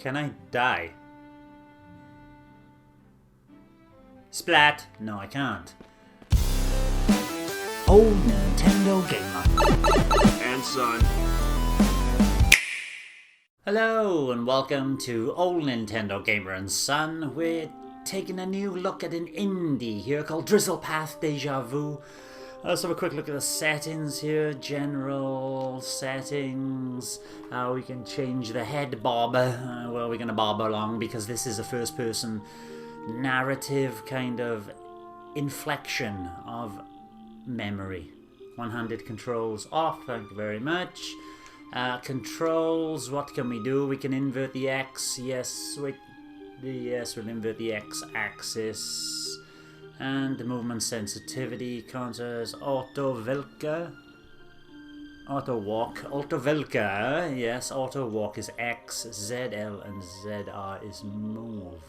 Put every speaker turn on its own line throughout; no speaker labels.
Can I die? Splat! No, I can't. Old Nintendo Gamer.
And son.
Hello and welcome to Old Nintendo Gamer and Son. We're taking a new look at an indie here called Drizzlepath Déjà Vu. Let's have a quick look at the settings here. General settings. We can change the head bob. Well, we're going to bob along because this is a first person narrative kind of inflection of memory. One-handed controls off, thank you very much. Controls, what can we do? We can invert the X, yes, we'll invert the X axis. And the movement sensitivity counters auto velka. Auto walk. Auto velka, yes, auto walk is X, ZL and ZR is move.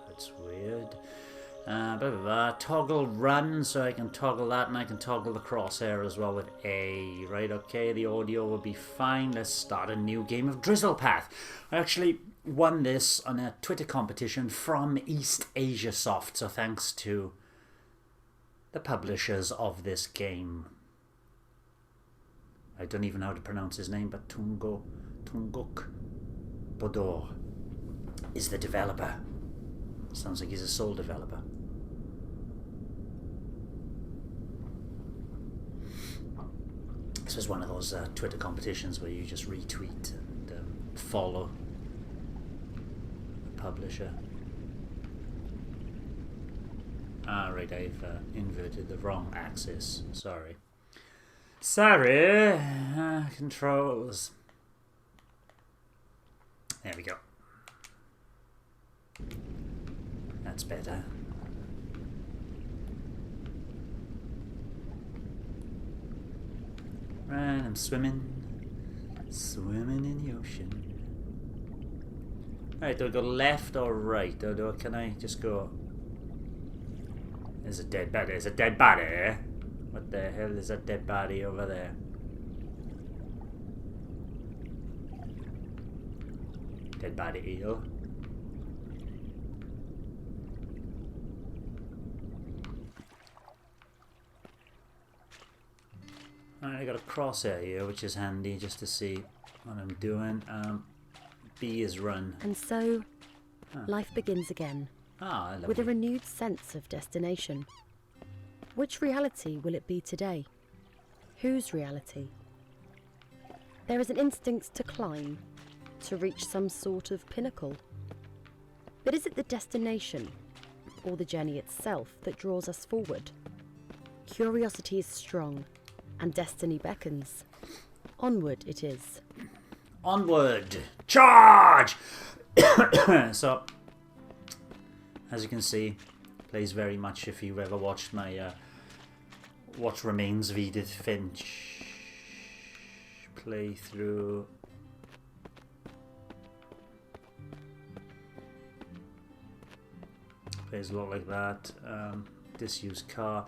That's weird. Toggle run, so I can toggle that and I can toggle the crosshair as well with A. Right, okay, the audio will be fine. Let's start a new game of Drizzlepath. I actually won this on a Twitter competition from East Asia Soft, so thanks to the publishers of this game. I don't even know how to pronounce his name, but Tunguk Bodor is the developer. Sounds like he's a sole developer. This was one of those Twitter competitions where you just retweet and follow the publisher. Right, I've inverted the wrong axis. Sorry. Controls. There we go. That's better. Right, I'm swimming in the ocean. Alright, do I go left or right? Or can I just go... There's a dead body. There's a dead body. What the hell is a dead body over there? Dead body eel. Alright, I got a crosshair here, which is handy just to see what I'm doing. B is run.
And so, life begins again. With a renewed sense of destination. Which reality will it be today? Whose reality? There is an instinct to climb, to reach some sort of pinnacle. But is it the destination, or the journey itself that draws us forward? Curiosity is strong, and destiny beckons. Onward it is.
Onward Charge! So, as you can see, plays very much if you've ever watched my What Remains of Edith Finch playthrough. Plays a lot like that. Disused car.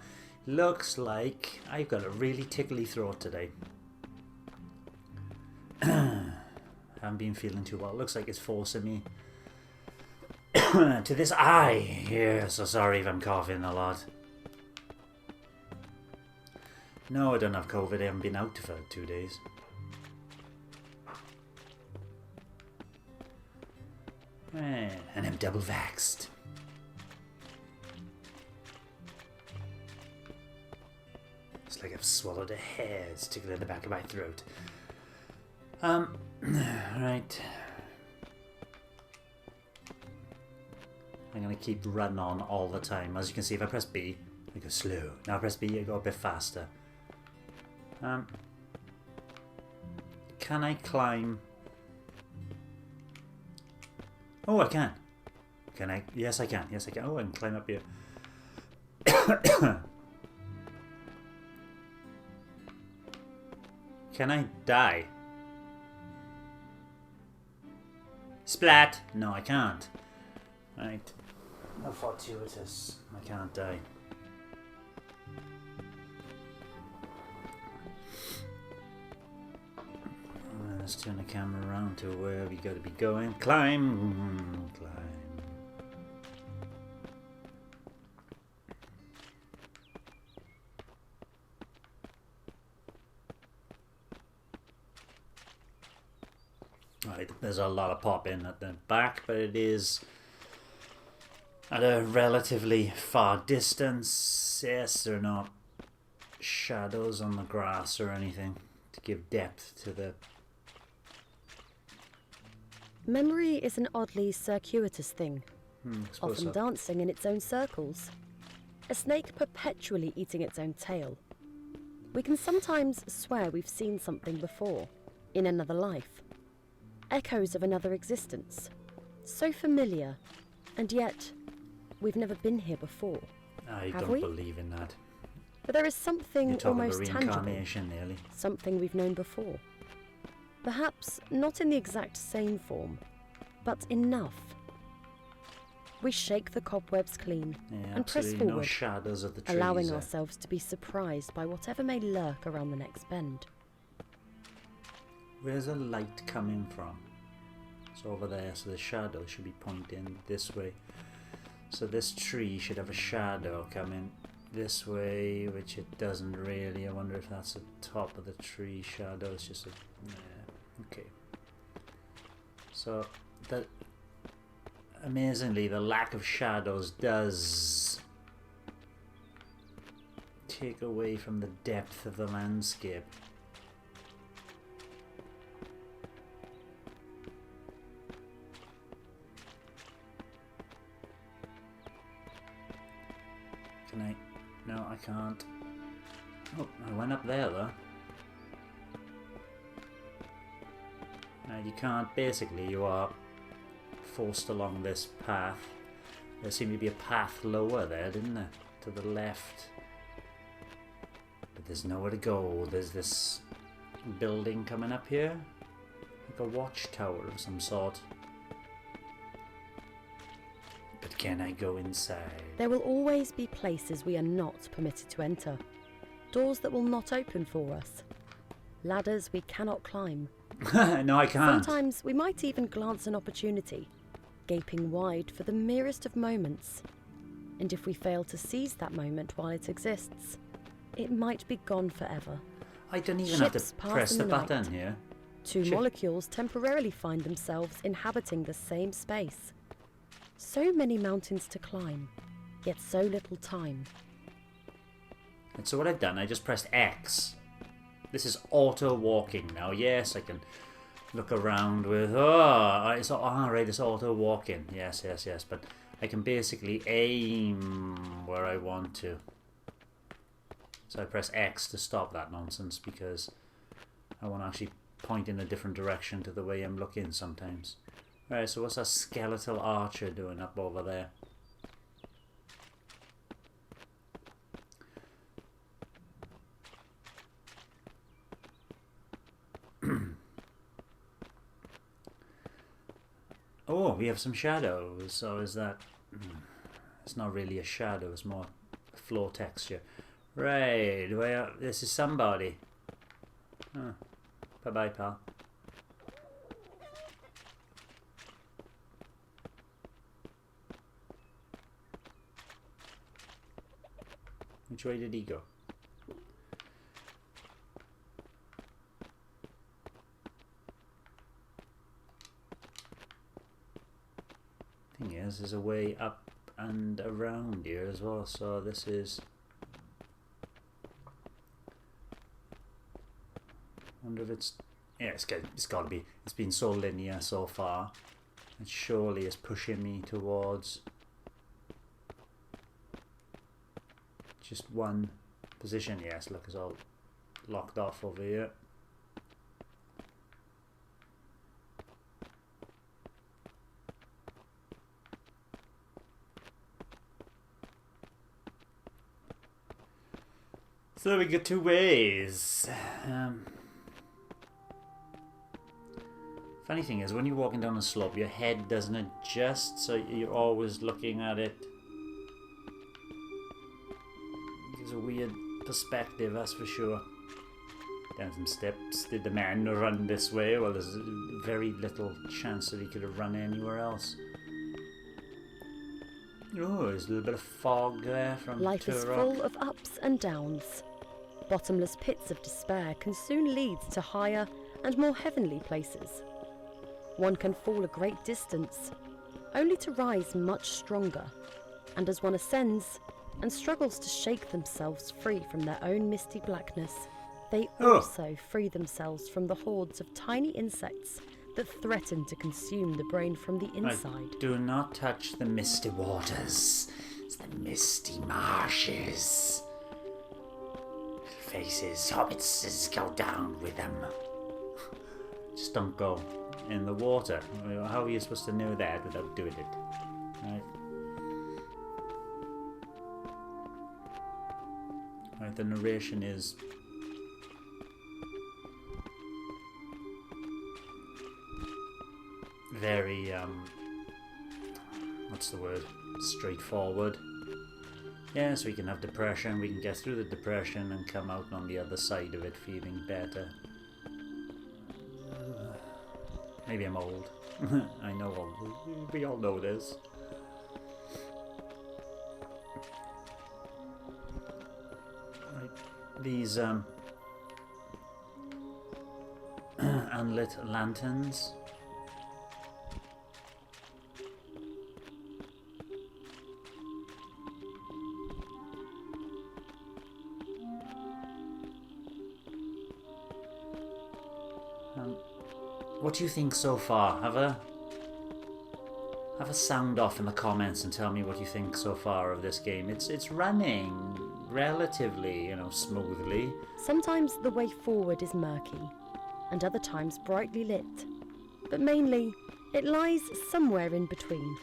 Looks like I've got a really tickly throat today. Haven't been feeling too well. Looks like it's forcing me to this eye. Yeah, so sorry if I'm coughing a lot. No, I don't have COVID. I haven't been out for 2 days. And I'm double vaxxed. It's like I've swallowed a hair. It's tickling in the back of my throat. Right. I'm going to keep running on all the time. As you can see, if I press B, I go slow. Now I press B, I go a bit faster. Can I climb? Oh, I can. Can I? Yes, I can. Yes, I can. Oh, I can climb up here. Can I die? Splat! No, I can't. Right. How fortuitous. I can't die. let's turn the camera around to where we gotta be going. Climb! Climb. Right, there's a lot of pop in at the back, but it is at a relatively far distance. Yes, there are not shadows on the grass or anything to give depth to the...
Memory is an oddly circuitous thing, often
so.
dancing in its own circles. A snake perpetually eating its own tail. We can sometimes swear we've seen something before, in another life. Echoes of another existence. So familiar, and yet we've never been here before.
I
Have
don't
we?
believe in that.
But there is something almost tangible,
nearly.
something we've known before. Perhaps not in the exact same form, but enough. We shake the cobwebs clean and press forward,
no shadows of the trees,
allowing ourselves to be surprised by whatever may lurk around the next bend.
Where's the light coming from? It's over there, so the shadow should be pointing this way. So this tree should have a shadow coming this way, which it doesn't really. I wonder if that's the top of the tree shadow. It's just a... okay. So, that... amazingly, the lack of shadows does take away from the depth of the landscape. Can I? No, I can't. Oh, I went up there though. You can't, basically you are forced along this path. There seemed to be a path lower there, didn't there? To the left. But there's nowhere to go. There's this building coming up here. Like a watchtower of some sort. But can I go inside?
There will always be places we are not permitted to enter. Doors that will not open for us. Ladders we cannot climb.
No, I can't.
Sometimes we might even glance an opportunity, gaping wide for the merest of moments. And if we fail to seize that moment while it exists, it might be gone forever.
I don't even have to press the button here.
Two molecules temporarily find themselves inhabiting the same space. So many mountains to climb, yet so little time.
And so what I've done, I just pressed X. This is auto walking now. Yes, I can look around with... oh, it's right, it's auto walking. Yes. But I can basically aim where I want to. So I press X to stop that nonsense because I want to actually point in a different direction to the way I'm looking sometimes. Right, so what's that skeletal archer doing up over there? Oh, we have some shadows. So is that... it's not really a shadow, it's more floor texture. Right, well, this is somebody. Huh. Bye-bye, pal. Which way did he go? Thing is, there's a way up and around here as well, so this is... wonder if it's... yeah, it's got to be. It's been so linear so far. It surely is pushing me towards... just one position. Yes, look, it's all locked off over here. So we got two ways. Funny thing is, when you're walking down a slope, your head doesn't adjust, so you're always looking at it. It's a weird perspective, that's for sure. Down some steps. Did the man run this way? Well, there's very little chance that he could have run anywhere else. Oh, there's a little bit of fog there from
Life is full of ups and downs. Bottomless pits of despair can soon lead to higher and more heavenly places. One can fall a great distance, only to rise much stronger, and as one ascends and struggles to shake themselves free from their own misty blackness, they also free themselves from the hordes of tiny insects that threaten to consume the brain from the inside.
Do not touch the misty waters. It's the misty marshes. Faces, hobbits, go down with them. Just don't go in the water. How are you supposed to know that without doing it? Right. Right, the narration is very, what's the word? Straightforward. Yes, we can have depression, we can get through the depression and come out on the other side of it feeling better. Maybe I'm old. I know, we all know this. Right. These unlit lanterns. What do you think so far? Have a sound off in the comments and tell me what you think so far of this game. It's running relatively, smoothly.
Sometimes the way forward is murky, and other times brightly lit. But mainly, it lies somewhere in between.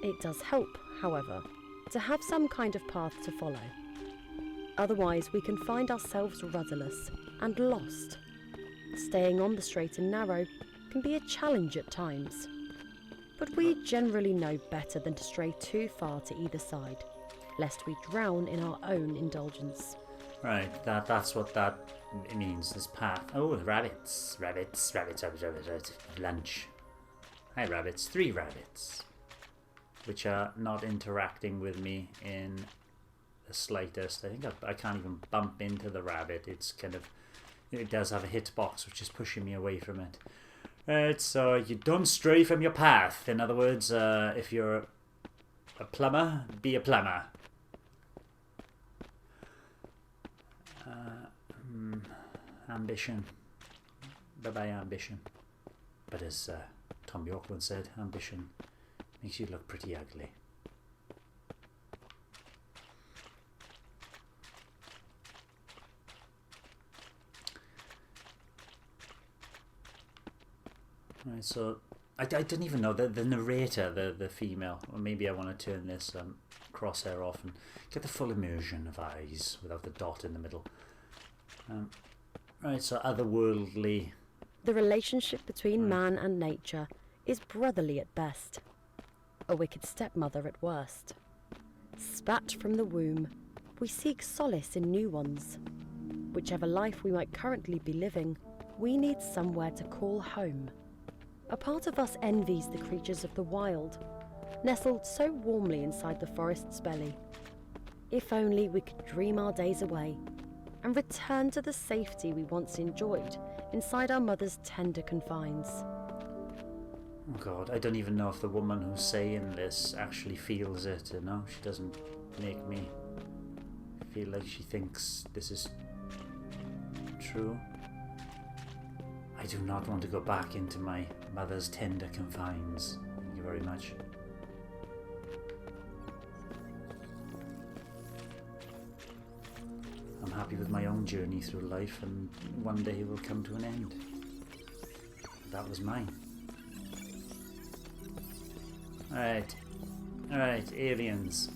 It does help, however, to have some kind of path to follow. Otherwise, we can find ourselves rudderless and lost. Staying on the straight and narrow can be a challenge at times, but we generally know better than to stray too far to either side, lest we drown in our own indulgence.
Right, that's what that means, this path. Oh, rabbits. Lunch. Hi, rabbits. 3 rabbits, which are not interacting with me in the slightest. I think I can't even bump into the rabbit. It's kind of... It does have a hitbox, which is pushing me away from it. Right, so you don't stray from your path. In other words, if you're a plumber, be a plumber. Ambition. Bye-bye, ambition. But as Tom York once said, ambition makes you look pretty ugly. Right, so I didn't even know that the narrator, the female, or maybe I want to turn this crosshair off and get the full immersion of eyes without the dot in the middle. Right, so otherworldly.
The relationship between man and nature is brotherly at best, a wicked stepmother at worst. Spat from the womb, we seek solace in new ones. Whichever life we might currently be living, we need somewhere to call home. A part of us envies the creatures of the wild, nestled so warmly inside the forest's belly. If only we could dream our days away and return to the safety we once enjoyed inside our mother's tender confines.
Oh God, I don't even know if the woman who's saying this actually feels it, She doesn't make me feel like she thinks this is true. I do not want to go back into my mother's tender confines. Thank you very much. I'm happy with my own journey through life, and one day it will come to an end. That was mine. Alright, aliens.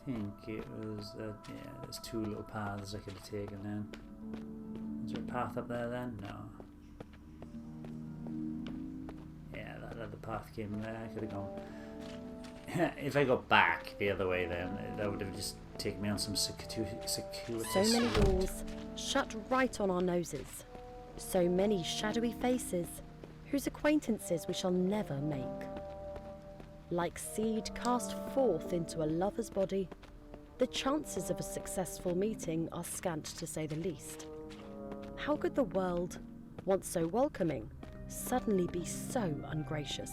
I think it was that, yeah, there's 2 little paths I could have taken then. Is there a path up there then? No. Yeah, that other path came there, I could have gone. If I go back the other way, then that would have just taken me on some circuitous.
So many doors shut right on our noses. So many shadowy faces whose acquaintances we shall never make. Like seed cast forth into a lover's body, the chances of a successful meeting are scant, to say the least. How could the world, once so welcoming, suddenly be so ungracious?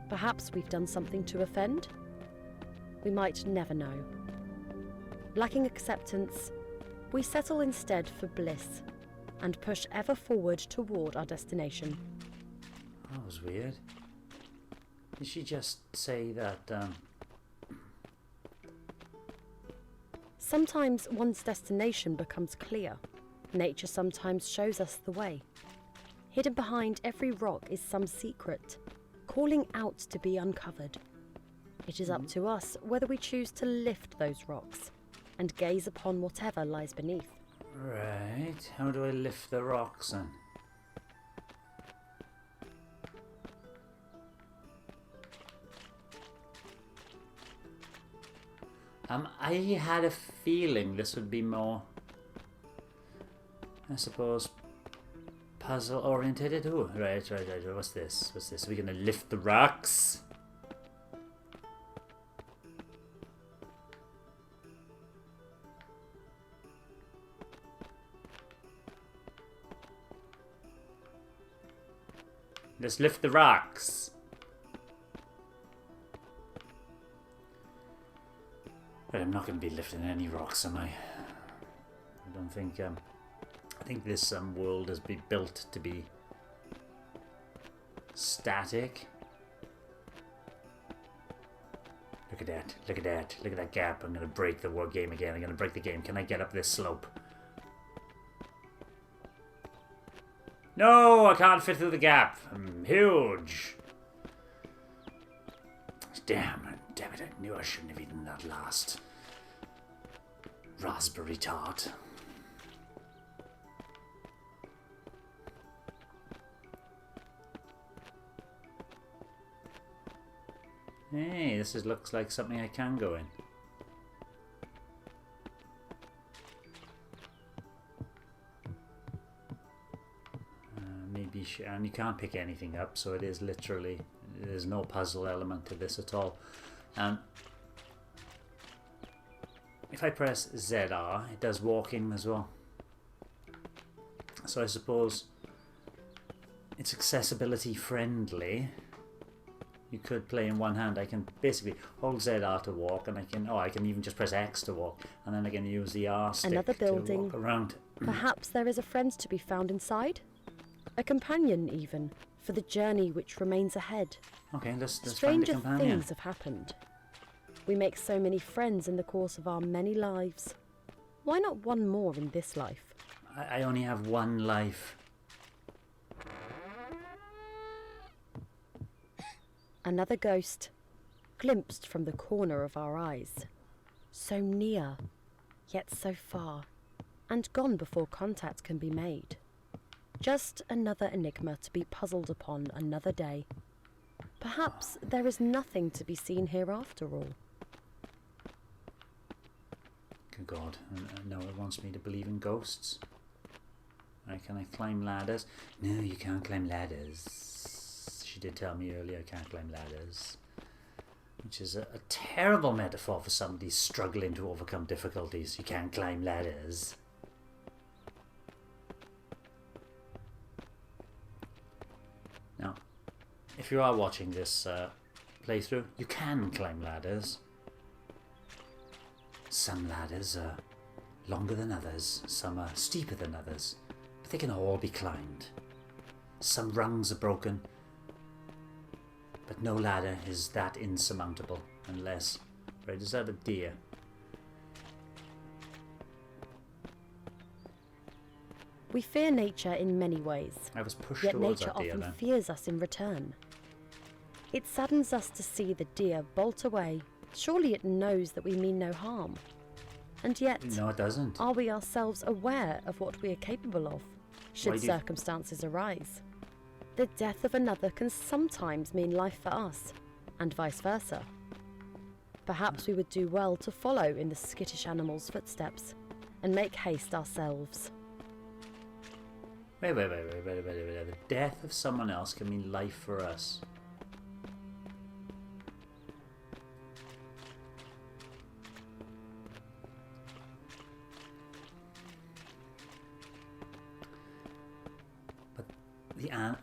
Perhaps we've done something to offend? We might never know. Lacking acceptance, we settle instead for bliss and push ever forward toward our destination.
That was weird. Did she just say that,
Sometimes one's destination becomes clear. Nature sometimes shows us the way. Hidden behind every rock is some secret, calling out to be uncovered. It is up to us whether we choose to lift those rocks and gaze upon whatever lies beneath.
Right, how do I lift the rocks then? I had a feeling this would be more, I suppose, puzzle oriented. Oh, right. What's this? We're gonna lift the rocks. Let's lift the rocks. But I'm not going to be lifting any rocks, am I? I don't think. I think this world has been built to be static. Look at that! Look at that! Look at that gap! I'm going to break the game again. I'm going to break the game. Can I get up this slope? No, I can't fit through the gap. I'm huge. Damn it, I knew I shouldn't have eaten that last raspberry tart. Hey, this looks like something I can go in. Maybe, and you can't pick anything up, so it is literally, there's no puzzle element to this at all. If I press ZR, it does walking as well. So I suppose it's accessibility friendly. You could play in one hand. I can basically hold ZR to walk, and I can even just press X to walk, and then I can use the R stick
Another building.
to walk around.
Perhaps there is a friend to be found inside? A companion, even, for the journey which remains ahead.
Okay, let's find a
Stranger
companion.
things have happened. We make so many friends in the course of our many lives. Why not one more in this life?
I only have one life.
Another ghost, glimpsed from the corner of our eyes. So near, yet so far, and gone before contact can be made. Just another enigma to be puzzled upon another day. Perhaps there is nothing to be seen here after all.
Good God, no, it wants me to believe in ghosts. Right, can I climb ladders? No, you can't climb ladders. She did tell me earlier I can't climb ladders. Which is a terrible metaphor for somebody struggling to overcome difficulties. You can't climb ladders. Now, if you are watching this playthrough, you can climb ladders. Some ladders are longer than others, some are steeper than others, but they can all be climbed. Some rungs are broken, but no ladder is that insurmountable unless... Right, is that a deer?
We fear nature in many ways,
I was pushed
yet
towards
nature
that deer
often
then.
fears us in return. It saddens us to see the deer bolt away. Surely it knows that we mean no harm. And yet,
No, it doesn't.
are we ourselves aware of what we are capable of, should circumstances arise? The death of another can sometimes mean life for us, and vice versa. Perhaps we would do well to follow in the skittish animal's footsteps and make haste ourselves.
Wait. The death of someone else can mean life for us. But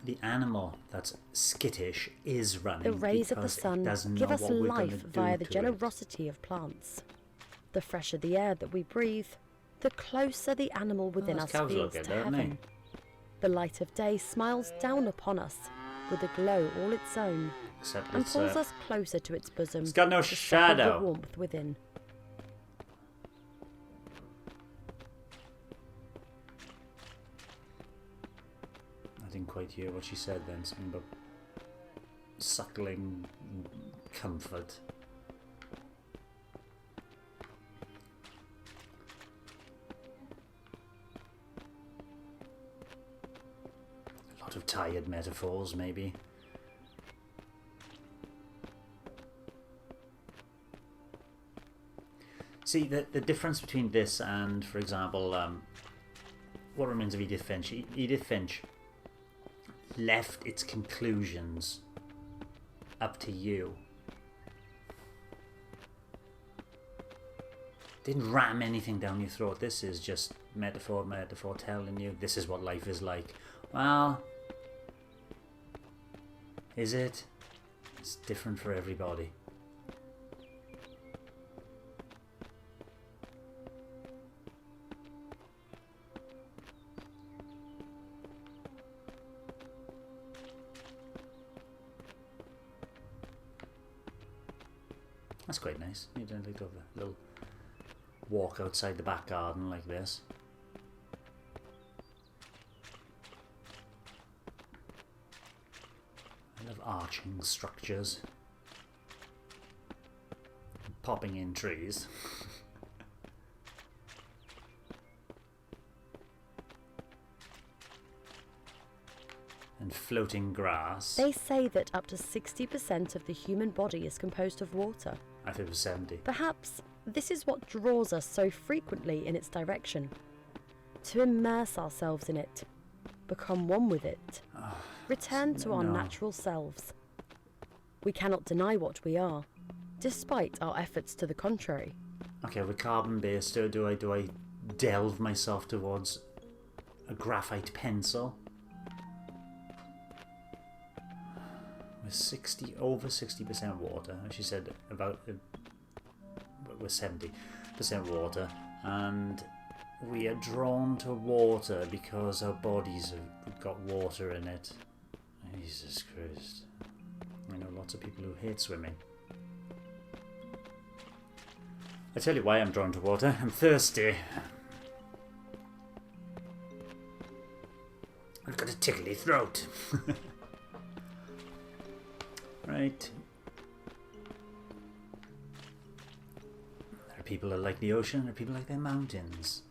the animal that's skittish is running.
The rays of the sun give us life via the generosity of plants. The fresher the air that we breathe, the closer the animal within us feels to heaven. The light of day smiles down upon us with a glow all its own, and pulls us closer to its bosom.
It's got no shadow.
The warmth within.
I didn't quite hear what she said then. Something about suckling comfort. Of tired metaphors, maybe. See, the difference between this and, for example, What Remains of Edith Finch. Edith Finch left its conclusions up to you. Didn't ram anything down your throat. This is just metaphor telling you this is what life is like. Well, is it? It's different for everybody. That's quite nice. You don't like to have a little walk outside the back garden like this. I love arching structures. Popping in trees. And floating grass.
They say that up to 60% of the human body is composed of water.
I think it was 70.
Perhaps this is what draws us so frequently in its direction. To immerse ourselves in it, become one with it, return to our natural selves. We cannot deny what we are, despite our efforts to the contrary.
Okay, with carbon-based, do I delve myself towards a graphite pencil? With over 60% water, as she said, about with 70% water, and we are drawn to water because our bodies have got water in it. Jesus Christ. I know lots of people who hate swimming. I tell you why I'm drawn to water. I'm thirsty. I've got a tickly throat. Right. There are people that like the ocean, there are people like their mountains.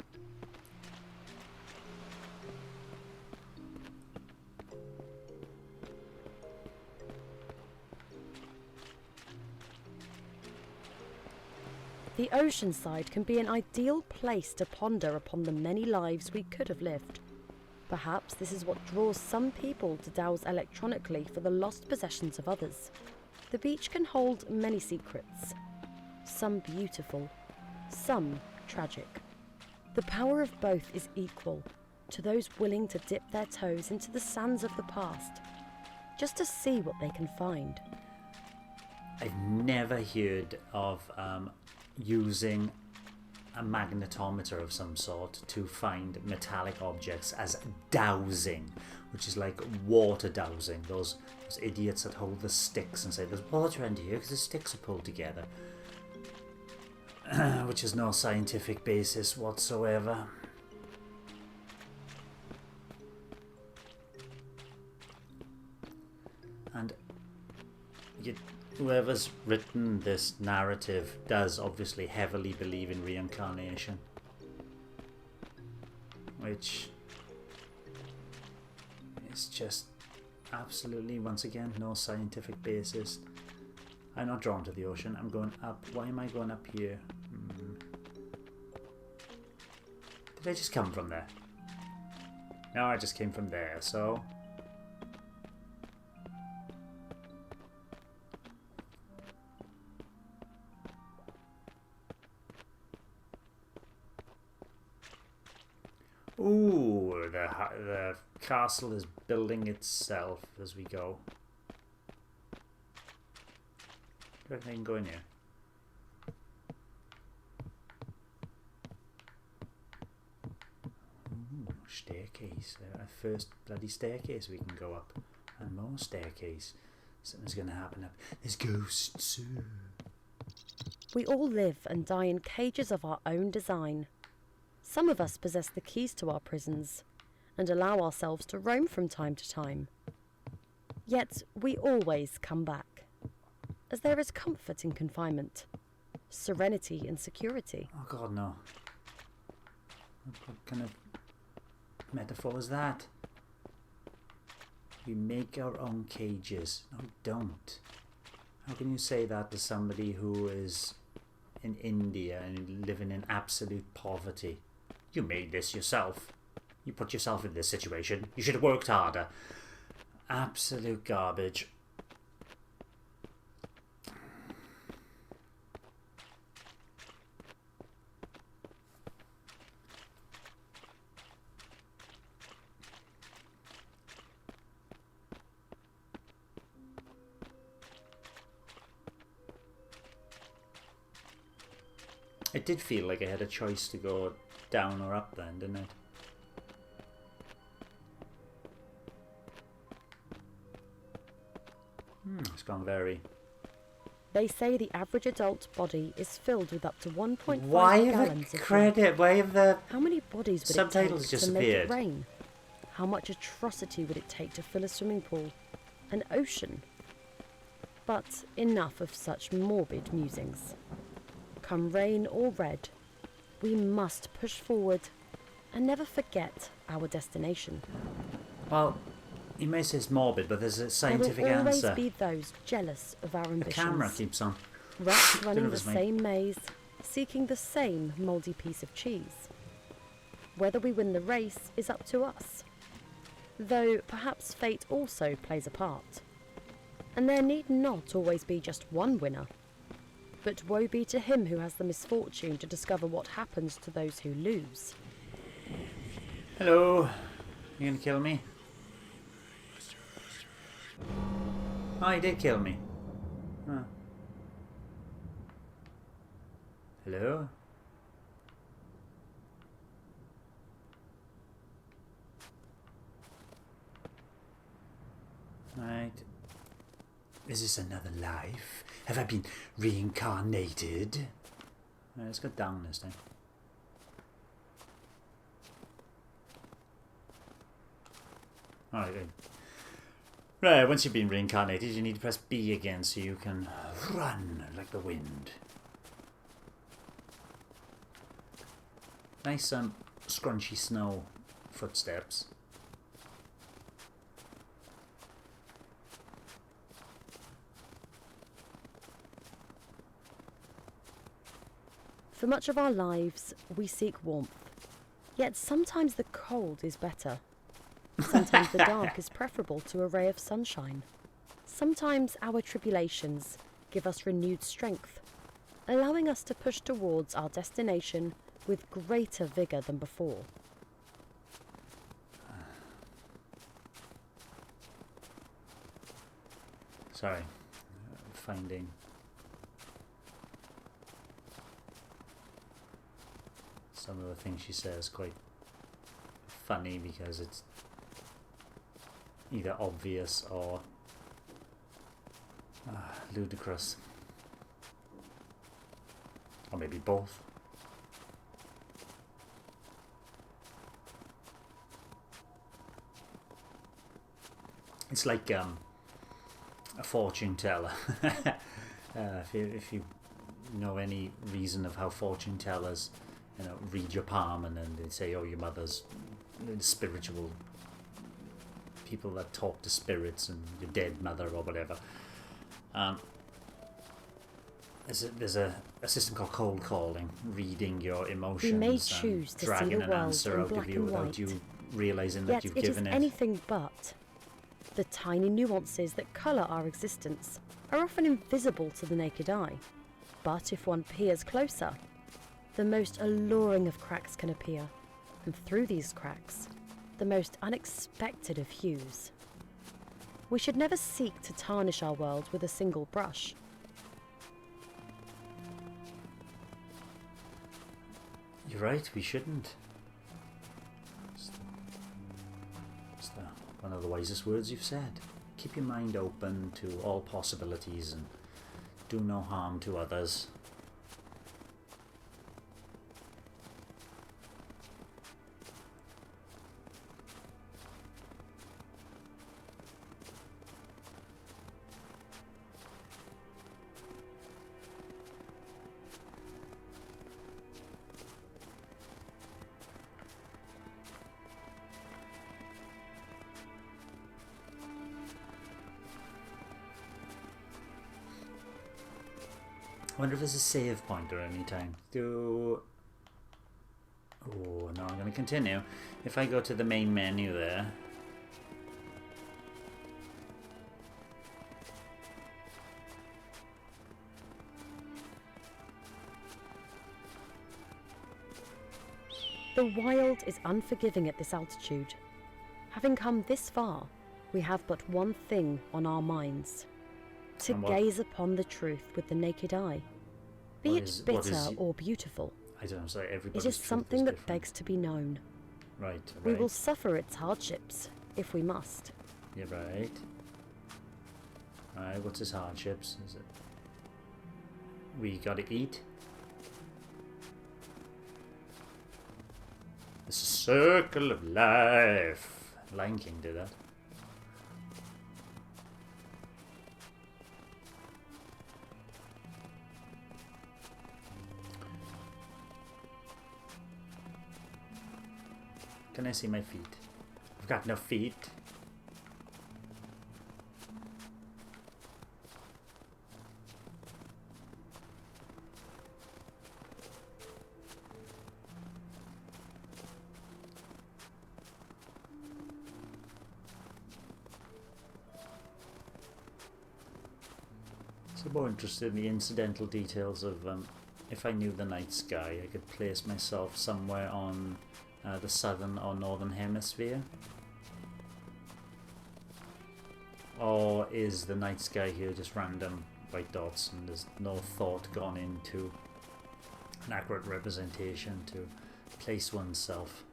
The ocean side can be an ideal place to ponder upon the many lives we could have lived. Perhaps this is what draws some people to dowse electronically for the lost possessions of others. The beach can hold many secrets, some beautiful, some tragic. The power of both is equal to those willing to dip their toes into the sands of the past, just to see what they can find.
I've never heard of using a magnetometer of some sort to find metallic objects as dowsing, which is like water dowsing. Those idiots that hold the sticks and say there's water under here because the sticks are pulled together, which has no scientific basis whatsoever. And whoever's written this narrative does obviously heavily believe in reincarnation, which is just absolutely, once again, no scientific basis. I'm not drawn to the ocean. I'm going up. Why am I going up here? Did I just come from there? No, I just came from there, so... Ooh, the castle is building itself as we go. Do I think I can go in here? Ooh, staircase. A first bloody staircase we can go up. And more staircase. Something's going to happen up. There's ghosts.
We all live and die in cages of our own design. Some of us possess the keys to our prisons and allow ourselves to roam from time to time. Yet we always come back, as there is comfort in confinement, serenity in security.
Oh God, no. What kind of metaphor is that? We make our own cages. No, we don't. How can you say that to somebody who is in India and living in absolute poverty? You made this yourself. You put yourself in this situation. You should have worked harder. Absolute garbage. It did feel like I had a choice to go down or up then, didn't it? It's gone very...
They say the average adult body is filled with up to 1.5
Why
gallons
the
of
credit?
blood.
Why have the
How many bodies would
subtitles
it take to make it rain? How much atrocity would it take to fill a swimming pool? An ocean? But enough of such morbid musings. Come rain or red, we must push forward and never forget our destination.
Well, you may say it's morbid, but there's a scientific
there will
answer.
always be those jealous of our ambitions.
The camera keeps on.
Rats running the
It's me.
same maze, seeking the same mouldy piece of cheese. Whether we win the race is up to us. Though perhaps fate also plays a part. And there need not always be just one winner. But woe be to him who has the misfortune to discover what happens to those who lose.
Hello. You gonna kill me? Oh, he did kill me. Huh. Hello? Right. Is this another life? Have I been reincarnated? Right, let's go down this time. Alright, good. Right, once you've been reincarnated, you need to press B again so you can run like the wind. Nice scrunchy snow footsteps.
For much of our lives, we seek warmth. Yet sometimes the cold is better. Sometimes the dark is preferable to a ray of sunshine. Sometimes our tribulations give us renewed strength, allowing us to push towards our destination with greater vigour than before.
Sorry, finding... some of the things she says quite funny because it's either obvious or ludicrous, or maybe both. It's like a fortune teller. If you know any reason of how fortune tellers, you know, read your palm and then they say, oh, your mother's spiritual people that talk to spirits and your dead mother or whatever. there's a system called cold calling, reading your emotions.
We may choose to see the world in black and white,
you realizing that you've
given it. Yet it is anything but. The tiny nuances that colour our existence are often invisible to the naked eye. But if one peers closer, the most alluring of cracks can appear, and through these cracks, the most unexpected of hues. We should never seek to tarnish our world with a single brush.
You're right, we shouldn't. It's one of the wisest words you've said. Keep your mind open to all possibilities and do no harm to others. I wonder if there's a save point or any time. Oh no, I'm going to continue. If I go to the main menu there.
The wild is unforgiving at this altitude. Having come this far, we have but one thing on our minds. To gaze upon the truth with the naked eye. Be it bitter or beautiful.
I don't know, sorry, everybody's
it is something that begs to be known.
Right.
We will suffer its hardships, if we must.
You're right. Alright, what's his hardships? Is it we gotta eat? The circle of life. Lion King did that. Can I see my feet? I've got no feet. So more interested in the incidental details of if I knew the night sky, I could place myself somewhere on the southern or northern hemisphere? Or is the night sky here just random white dots and there's no thought gone into an accurate representation to place oneself?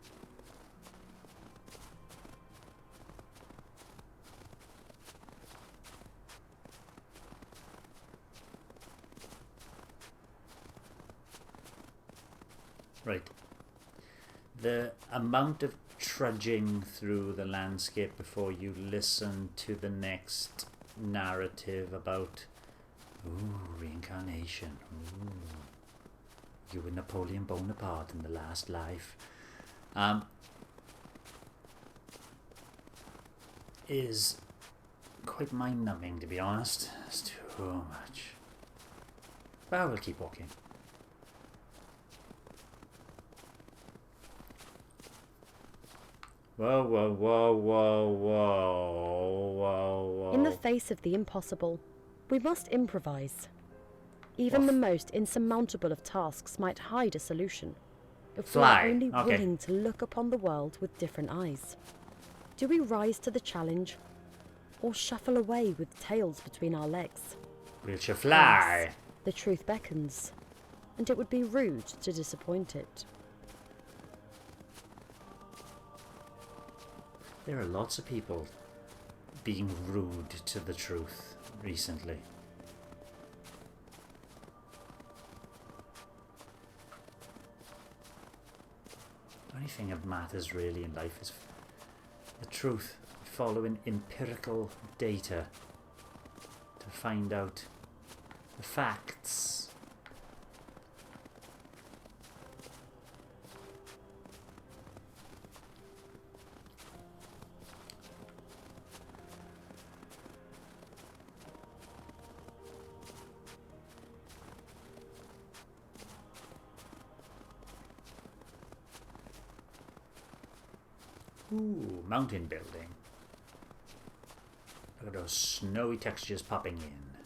Right. The amount of trudging through the landscape before you listen to the next narrative about reincarnation. You were Napoleon Bonaparte in the last life. Is quite mind-numbing, to be honest. It's too much. But we'll keep walking. Whoa, whoa, whoa, whoa, whoa, whoa, whoa.
In the face of the impossible, we must improvise. Even the most insurmountable of tasks might hide a solution, if we are only willing to look upon the world with different eyes. Do we rise to the challenge, or shuffle away with tails between our legs?
We shall fly.
Yes, the truth beckons, and it would be rude to disappoint it.
There are lots of people being rude to the truth recently. The only thing that matters really in life is the truth, following empirical data to find out the facts. Ooh, mountain building. Look at those snowy textures popping in.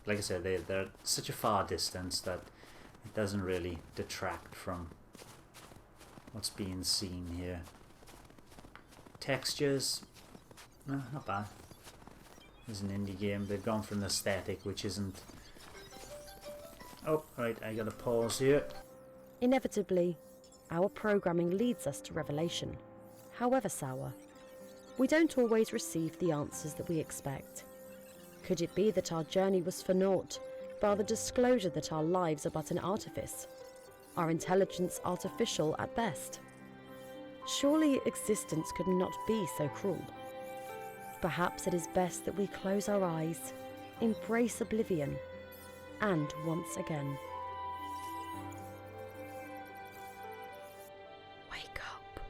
Like I said, they're such a far distance that it doesn't really detract from what's being seen here. Textures, no, not bad. It's an indie game. They've gone for an aesthetic which isn't... Oh, right, I gotta pause here.
Inevitably, our programming leads us to revelation, however sour. We don't always receive the answers that we expect. Could it be that our journey was for naught, bar the disclosure that our lives are but an artifice, our intelligence artificial at best? Surely existence could not be so cruel. Perhaps it is best that we close our eyes, embrace oblivion, and once again wake up.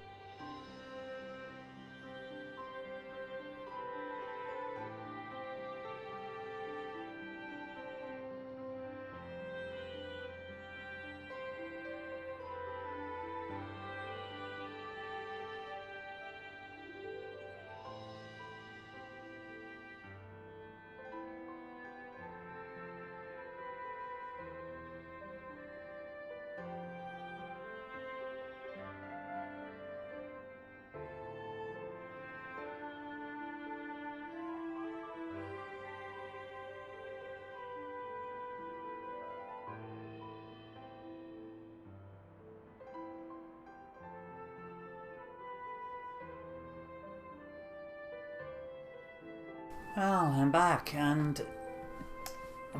Well, I'm back, and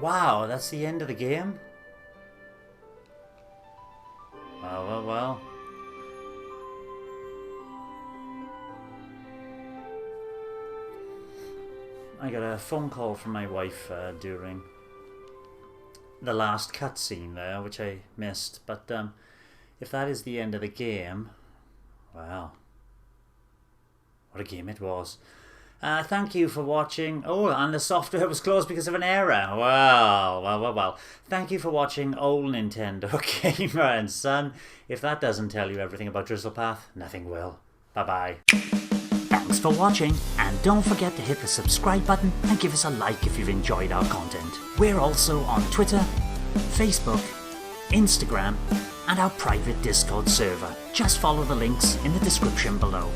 wow, that's the end of the game? Well. I got a phone call from my wife during the last cutscene there, which I missed, but if that is the end of the game, wow, what a game it was. Thank you for watching. Oh, and the software was closed because of an error. Well. Thank you for watching Old Nintendo Gamer and Son. If that doesn't tell you everything about Drizzlepath, nothing will. Bye-bye. Thanks for watching, and don't forget to hit the subscribe button and give us a like if you've enjoyed our content. We're also on Twitter, Facebook, Instagram, and our private Discord server. Just follow the links in the description below.